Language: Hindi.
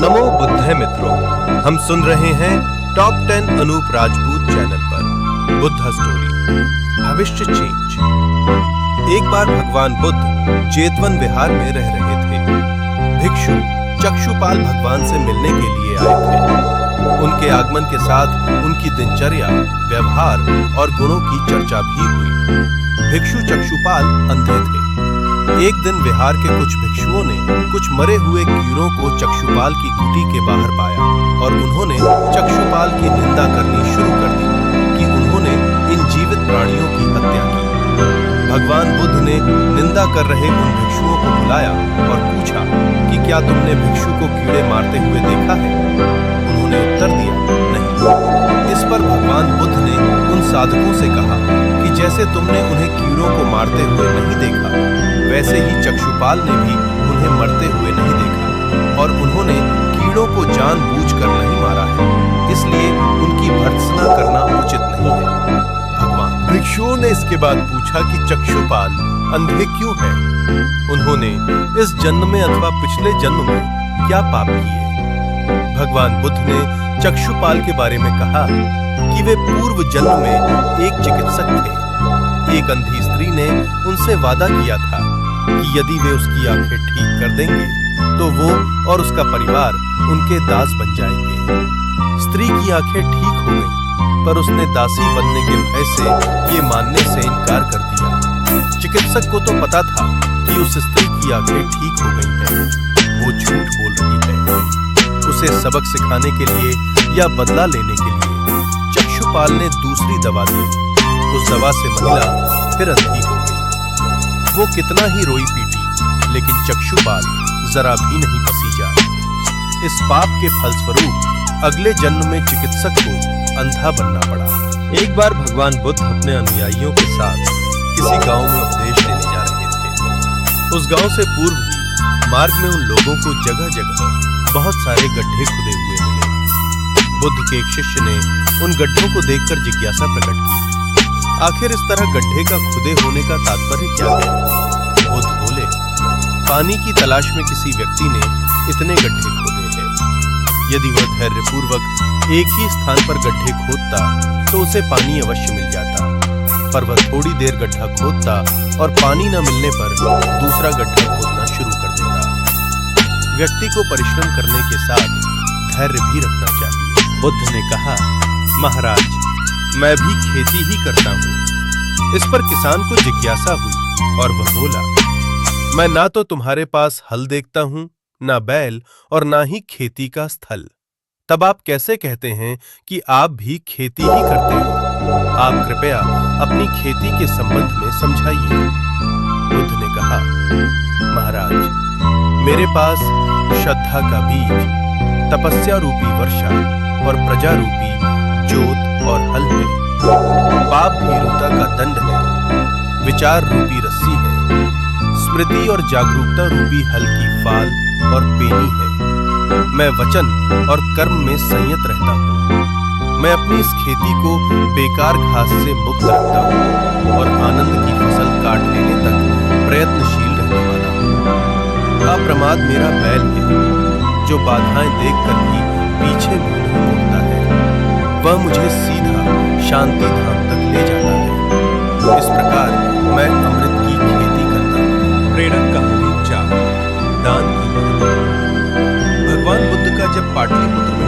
नमो बुद्धे मित्रों, हम सुन रहे हैं टॉप 10 अनूप राजपूत चैनल पर बुद्धा स्टोरी भविष्य चेंज। एक बार भगवान बुद्ध जेतवन विहार में रह रहे थे। भिक्षु चक्षुपाल भगवान से मिलने के लिए आए थे। उनके आगमन के साथ उनकी दिनचर्या, व्यवहार और गुणों की चर्चा भी हुई। भिक्षु चक्षुपाल अंधे थे। एक दिन विहार के कुछ भिक्षुओं ने कुछ मरे हुए कीड़ों को चक्षुपाल की कुटी के बाहर पाया और उन्होंने चक्षुपाल की निंदा करनी शुरू कर दी कि उन्होंने इन जीवित प्राणियों की हत्या की। भगवान बुद्ध ने निंदा कर रहे उन भिक्षुओं को बुलाया और पूछा कि क्या तुमने भिक्षु को कीड़े मारते हुए देखा है? उन्होंने उत्तर दिया, नहीं। इस पर भगवान बुद्ध ने उन साधकों से कहा कि जैसे तुमने उन्हें कीड़ों को मारते हुए नहीं देखा, वैसे ही चक्षुपाल ने भी उन्हें मरते हुए नहीं देखा और उन्होंने कीड़ों को जानबूझकर नहीं मारा है, इसलिए उनकी भर्त्सना करना उचित नहीं है। भगवान भिक्षुओं ने इसके बाद पूछा कि चक्षुपाल अंधे क्यों हैं? उन्होंने इस जन्म में अथवा पिछले जन्म में क्या पाप किए? भगवान बुद्ध ने चक्षुपाल के बारे में कहा कि वे पूर्व जन्म में एक चिकित्सक थे। एक अंधी स्त्री ने उनसे वादा किया था कि यदि वे उसकी आंखें ठीक कर देंगे तो वो और उसका परिवार उनके दास बन जाएंगे। स्त्री की आंखें ठीक हो गईं, पर उसने दासी बनने के भय से ये मानने से इनकार कर दिया। चिकित्सक को तो पता था कि उस स्त्री की आंखें ठीक हो गई हैं, वो झूठ बोल रही है। उसे सबक सिखाने के लिए या बदला लेने के लिए चक्षुपाल ने दूसरी दवा दी। उस दवा से महिला फिर अंधी हो गई। वो कितना ही रोई पीटी, लेकिन चक्षुपाल जरा भी नहीं पसीजा। इस पाप के फलस्वरूप अगले जन्म में चिकित्सक को अंधा बनना पड़ा। एक बार भगवान बुद्ध अपने अनुयायियों के साथ किसी गांव में उपदेश देने जा रहे थे। उस गांव से पूर्व ही मार्ग में उन लोगों को जगह जगह बहुत सारे गड्ढे खुदे हुए मिले। बुद्ध के एक शिष्य ने उन गड्ढों को देखकर जिज्ञासा प्रकट की, आखिर इस तरह गड्ढे का खुदे होने का तात्पर्य क्या है? बुद्ध बोले, पानी की तलाश में किसी व्यक्ति ने इतने गड्ढे खोदे हैं। यदि वह धैर्यपूर्वक एक ही स्थान पर गड्ढे खोदता तो उसे पानी अवश्य मिल जाता, पर वह थोड़ी देर गड्ढा खोदता और पानी न मिलने पर दूसरा गड्ढा खोदना शुरू कर देता। व्यक्ति को परिश्रम करने के साथ धैर्य भी रखना चाहिए। बुद्ध ने कहा, महाराज, मैं भी खेती ही करता हूँ। इस पर किसान को जिज्ञासा हुई और वह बोला, मैं ना तो तुम्हारे पास हल देखता हूँ, ना बैल और ना ही खेती का स्थल। तब आप कैसे कहते हैं कि आप भी खेती ही करते हो? आप कृपया अपनी खेती के संबंध में समझाइए। बुद्ध ने कहा, महाराज, मेरे पास श्रद्धा का बीज, तपस्या रूपी वर्षा और प्रजा रूपी जोत और हल है। पाप भीरुता का दंड है, विचार रूपी रस्सी है, स्मृति और जागरूकता रूपी हल की फाल और पेनी है। मैं वचन और कर्म में संयत रहता हूँ। मैं अपनी इस खेती को बेकार घास से मुक्त रखता हूँ और आनंद की फसल काट लेने तक प्रयत्नशील रहने वाला हूँ। अप्रमाद मेरा बैल है, जो बाधाएं देखकर भी पीछे मुंह नहीं मोड़ता है। वह मुझे सीधा शांति धाम तक ले जाता है। इस प्रकार मैं अमृत की खेती करता हूँ। प्रेरक कहानी 4, दान की महत्ता। भगवान बुद्ध का जब पाटलिपुत्र